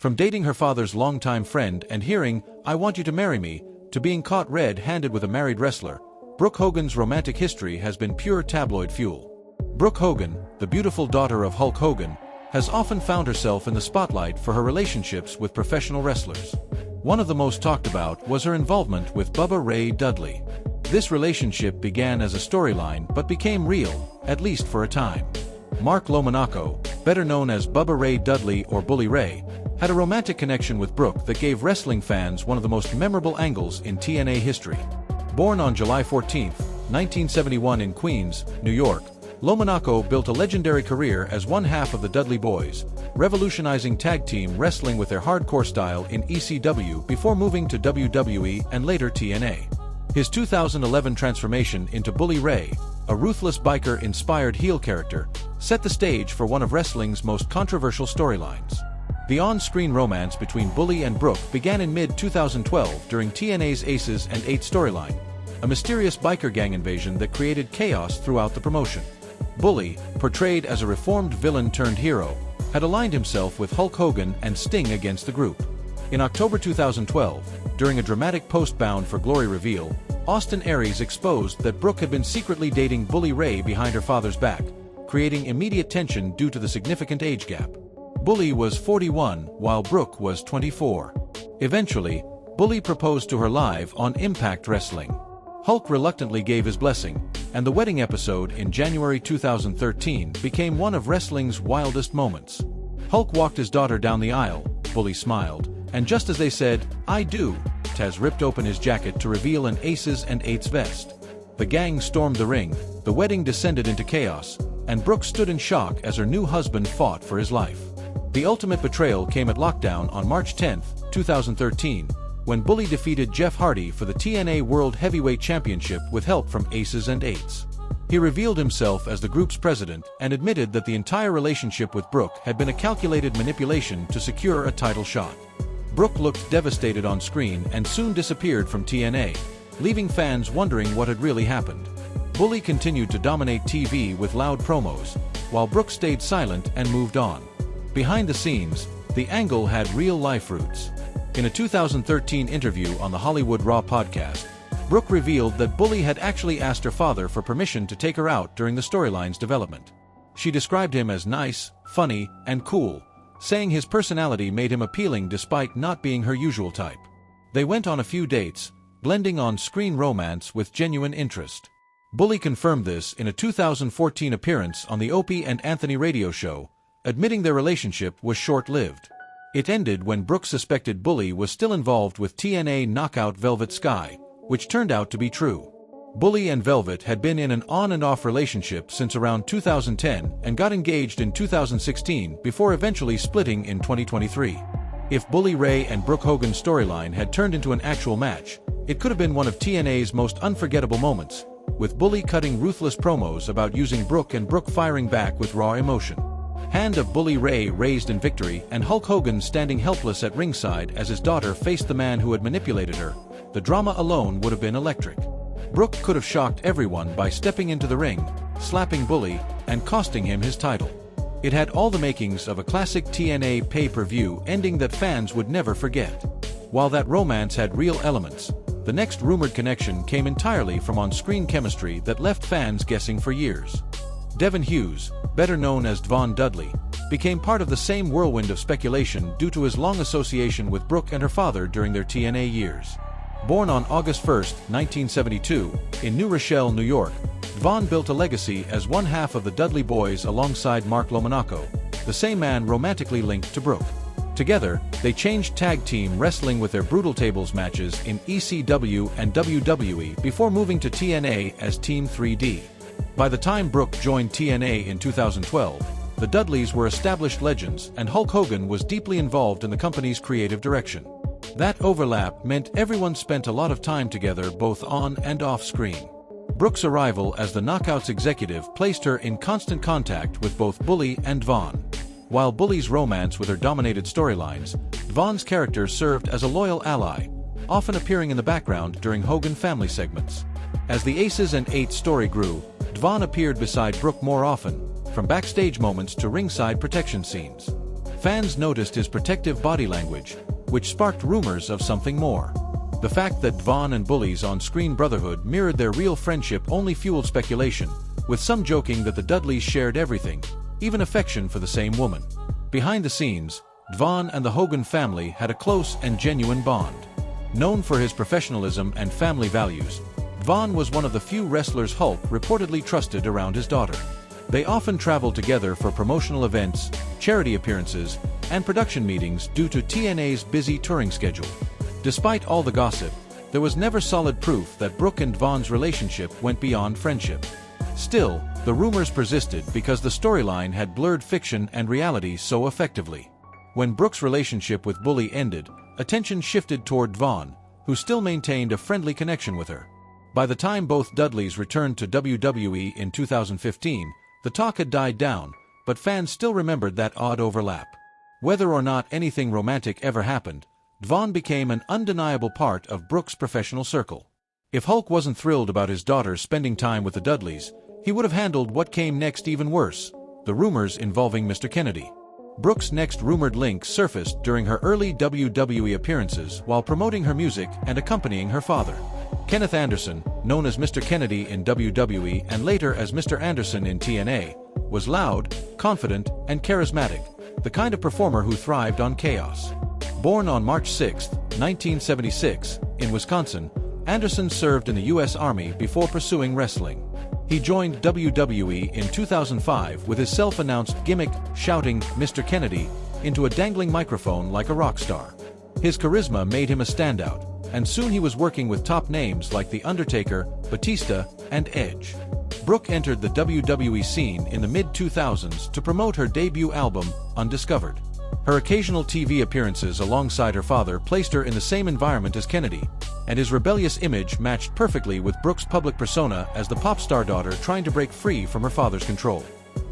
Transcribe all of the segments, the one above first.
From dating her father's longtime friend and hearing, "I want you to marry me," to being caught red-handed with a married wrestler, Brooke Hogan's romantic history has been pure tabloid fuel. Brooke Hogan, the beautiful daughter of Hulk Hogan, has often found herself in the spotlight for her relationships with professional wrestlers. One of the most talked about was her involvement with Bubba Ray Dudley. This relationship began as a storyline but became real, at least for a time. Mark Lomonaco, better known as Bubba Ray Dudley or Bully Ray, had a romantic connection with Brooke that gave wrestling fans one of the most memorable angles in TNA history. Born on July 14, 1971 in Queens, New York, Lomonaco built a legendary career as one half of the Dudley Boys, revolutionizing tag team wrestling with their hardcore style in ECW before moving to WWE and later TNA. His 2011 transformation into Bully Ray, a ruthless biker-inspired heel character, set the stage for one of wrestling's most controversial storylines. The on-screen romance between Bully and Brooke began in mid-2012 during TNA's Aces and Eights storyline, a mysterious biker gang invasion that created chaos throughout the promotion. Bully, portrayed as a reformed villain-turned-hero, had aligned himself with Hulk Hogan and Sting against the group. In October 2012, during a dramatic post-Bound for Glory reveal, Austin Aries exposed that Brooke had been secretly dating Bully Ray behind her father's back, creating immediate tension due to the significant age gap. Bully was 41, while Brooke was 24. Eventually, Bully proposed to her live on Impact Wrestling. Hulk reluctantly gave his blessing, and the wedding episode in January 2013 became one of wrestling's wildest moments. Hulk walked his daughter down the aisle, Bully smiled, and just as they said, "I do," Taz ripped open his jacket to reveal an Aces and Eights vest. The gang stormed the ring, the wedding descended into chaos, and Brooke stood in shock as her new husband fought for his life. The ultimate betrayal came at Lockdown on March 10, 2013, when Bully defeated Jeff Hardy for the TNA World Heavyweight Championship with help from Aces and Eights. He revealed himself as the group's president and admitted that the entire relationship with Brooke had been a calculated manipulation to secure a title shot. Brooke looked devastated on screen and soon disappeared from TNA, leaving fans wondering what had really happened. Bully continued to dominate TV with loud promos, while Brooke stayed silent and moved on. Behind the scenes, the angle had real-life roots. In a 2013 interview on the Hollywood Raw podcast, Brooke revealed that Bully had actually asked her father for permission to take her out during the storyline's development. She described him as nice, funny, and cool, saying his personality made him appealing despite not being her usual type. They went on a few dates, blending on-screen romance with genuine interest. Bully confirmed this in a 2014 appearance on the Opie and Anthony radio show, admitting their relationship was short-lived. It ended when Brooke suspected Bully was still involved with TNA knockout Velvet Sky, which turned out to be true. Bully and Velvet had been in an on-and-off relationship since around 2010 and got engaged in 2016 before eventually splitting in 2023. If Bully Ray and Brooke Hogan's storyline had turned into an actual match, it could have been one of TNA's most unforgettable moments, with Bully cutting ruthless promos about using Brooke and Brooke firing back with raw emotion. Hand of Bully Ray raised in victory and Hulk Hogan standing helpless at ringside as his daughter faced the man who had manipulated her. The drama alone would have been electric. Brooke could have shocked everyone by stepping into the ring, slapping Bully, and costing him his title. It had all the makings of a classic TNA pay-per-view ending that fans would never forget. While that romance had real elements, the next rumored connection came entirely from on-screen chemistry that left fans guessing for years. Devin Hughes, better known as Devon Dudley, became part of the same whirlwind of speculation due to his long association with Brooke and her father during their TNA years. Born on August 1, 1972, in New Rochelle, New York, Devon built a legacy as one half of the Dudley Boys alongside Mark Lomonaco, the same man romantically linked to Brooke. Together, they changed tag team wrestling with their Brutal Tables matches in ECW and WWE before moving to TNA as Team 3D. By the time Brooke joined TNA in 2012, the Dudleys were established legends and Hulk Hogan was deeply involved in the company's creative direction. That overlap meant everyone spent a lot of time together both on and off screen. Brooke's arrival as the Knockouts executive placed her in constant contact with both Bully and Devon. While Bully's romance with her dominated storylines, Devon's character served as a loyal ally, often appearing in the background during Hogan family segments. As the Aces and Eights story grew, Devon appeared beside Brooke more often, from backstage moments to ringside protection scenes. Fans noticed his protective body language, which sparked rumors of something more. The fact that Devon and Bully's on-screen brotherhood mirrored their real friendship only fueled speculation, with some joking that the Dudleys shared everything, even affection for the same woman. Behind the scenes, Devon and the Hogan family had a close and genuine bond. Known for his professionalism and family values, Devon was one of the few wrestlers Hulk reportedly trusted around his daughter. They often traveled together for promotional events, charity appearances, and production meetings due to TNA's busy touring schedule. Despite all the gossip, there was never solid proof that Brooke and Devon's relationship went beyond friendship. Still, the rumors persisted because the storyline had blurred fiction and reality so effectively. When Brooke's relationship with Bully ended, attention shifted toward Devon, who still maintained a friendly connection with her. By the time both Dudleys returned to WWE in 2015, the talk had died down, but fans still remembered that odd overlap. Whether or not anything romantic ever happened, Devon became an undeniable part of Brooke's professional circle. If Hulk wasn't thrilled about his daughter spending time with the Dudleys, he would have handled what came next even worse: the rumors involving Mr. Kennedy. Brooke's next rumored link surfaced during her early WWE appearances while promoting her music and accompanying her father. Kenneth Anderson, known as Mr. Kennedy in WWE and later as Mr. Anderson in TNA, was loud, confident, and charismatic, the kind of performer who thrived on chaos. Born on March 6, 1976, in Wisconsin, Anderson served in the U.S. Army before pursuing wrestling. He joined WWE in 2005 with his self-announced gimmick, shouting "Mr. Kennedy" into a dangling microphone like a rock star. His charisma made him a standout, and soon he was working with top names like The Undertaker, Batista, and Edge. Brooke entered the WWE scene in the mid-2000s to promote her debut album, Undiscovered. Her occasional TV appearances alongside her father placed her in the same environment as Kennedy, and his rebellious image matched perfectly with Brooke's public persona as the pop star daughter trying to break free from her father's control.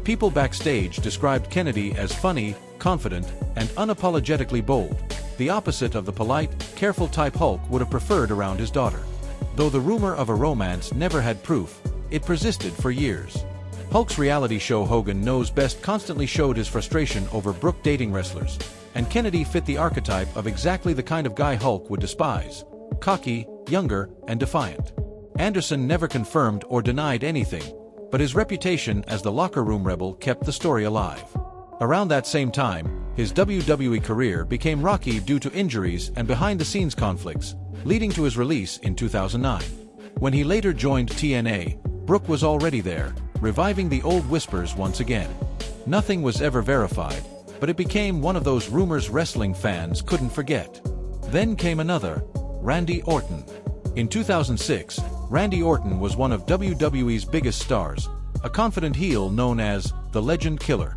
People backstage described Kennedy as funny, confident, and unapologetically bold, the opposite of the polite, careful type Hulk would have preferred around his daughter. Though the rumor of a romance never had proof, it persisted for years. Hulk's reality show Hogan Knows Best constantly showed his frustration over Brooke dating wrestlers, and Kennedy fit the archetype of exactly the kind of guy Hulk would despise: cocky, younger, and defiant. Anderson never confirmed or denied anything, but his reputation as the locker room rebel kept the story alive. Around that same time, his WWE career became rocky due to injuries and behind-the-scenes conflicts, leading to his release in 2009. When he later joined TNA, Brooke was already there, reviving the old whispers once again. Nothing was ever verified, but it became one of those rumors wrestling fans couldn't forget. Then came another: Randy Orton. In 2006, Randy Orton was one of WWE's biggest stars, a confident heel known as the Legend Killer.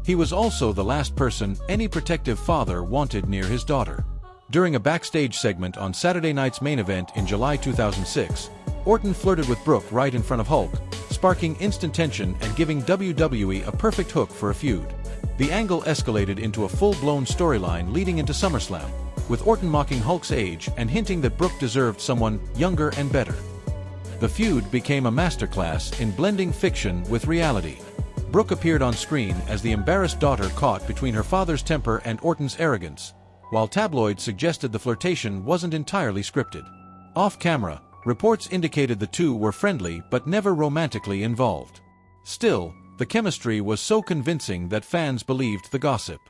He was also the last person any protective father wanted near his daughter. During a backstage segment on Saturday Night's Main Event in July 2006, Orton flirted with Brooke right in front of Hulk, sparking instant tension and giving WWE a perfect hook for a feud. The angle escalated into a full-blown storyline leading into SummerSlam, with Orton mocking Hulk's age and hinting that Brooke deserved someone younger and better. The feud became a masterclass in blending fiction with reality. Brooke appeared on screen as the embarrassed daughter caught between her father's temper and Orton's arrogance, while tabloids suggested the flirtation wasn't entirely scripted. Off-camera, reports indicated the two were friendly but never romantically involved. Still, the chemistry was so convincing that fans believed the gossip.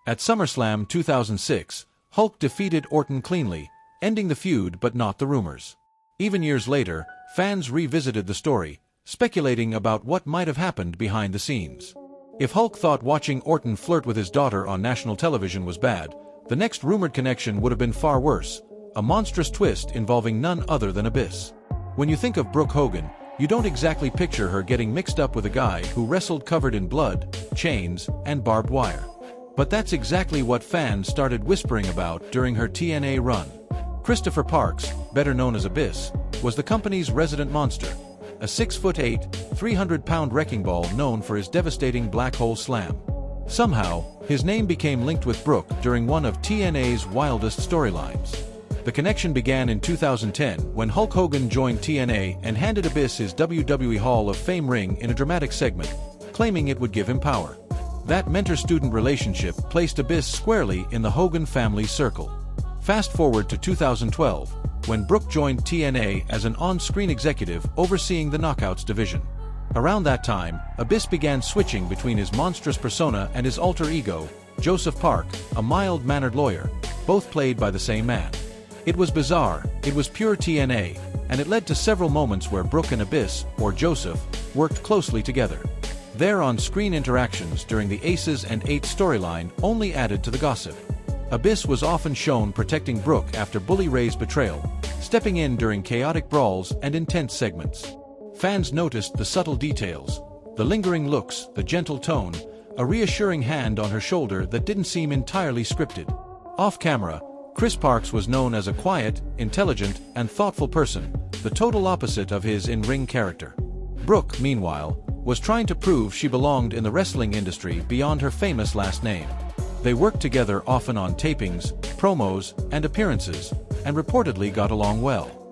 At SummerSlam 2006, Hulk defeated Orton cleanly, ending the feud but not the rumors. Even years later, fans revisited the story, speculating about what might have happened behind the scenes. If Hulk thought watching Orton flirt with his daughter on national television was bad, the next rumored connection would have been far worse: a monstrous twist involving none other than Abyss. When you think of Brooke Hogan, you don't exactly picture her getting mixed up with a guy who wrestled covered in blood, chains, and barbed wire. But that's exactly what fans started whispering about during her TNA run. Christopher Parks, better known as Abyss, was the company's resident monster, a 6'8", 300-pound wrecking ball known for his devastating black hole slam. Somehow, his name became linked with Brooke during one of TNA's wildest storylines. The connection began in 2010 when Hulk Hogan joined TNA and handed Abyss his WWE Hall of Fame ring in a dramatic segment, claiming it would give him power. That mentor-student relationship placed Abyss squarely in the Hogan family circle. Fast forward to 2012, when Brooke joined TNA as an on-screen executive overseeing the Knockouts division. Around that time, Abyss began switching between his monstrous persona and his alter ego, Joseph Park, a mild-mannered lawyer, both played by the same man. It was bizarre, it was pure TNA, and it led to several moments where Brooke and Abyss, or Joseph, worked closely together. Their on-screen interactions during the Aces and Eights storyline only added to the gossip. Abyss was often shown protecting Brooke after Bully Ray's betrayal, stepping in during chaotic brawls and intense segments. Fans noticed the subtle details, the lingering looks, the gentle tone, a reassuring hand on her shoulder that didn't seem entirely scripted. Off-camera, Chris Parks was known as a quiet, intelligent, and thoughtful person, the total opposite of his in-ring character. Brooke, meanwhile, was trying to prove she belonged in the wrestling industry beyond her famous last name. They worked together often on tapings, promos, and appearances, and reportedly got along well.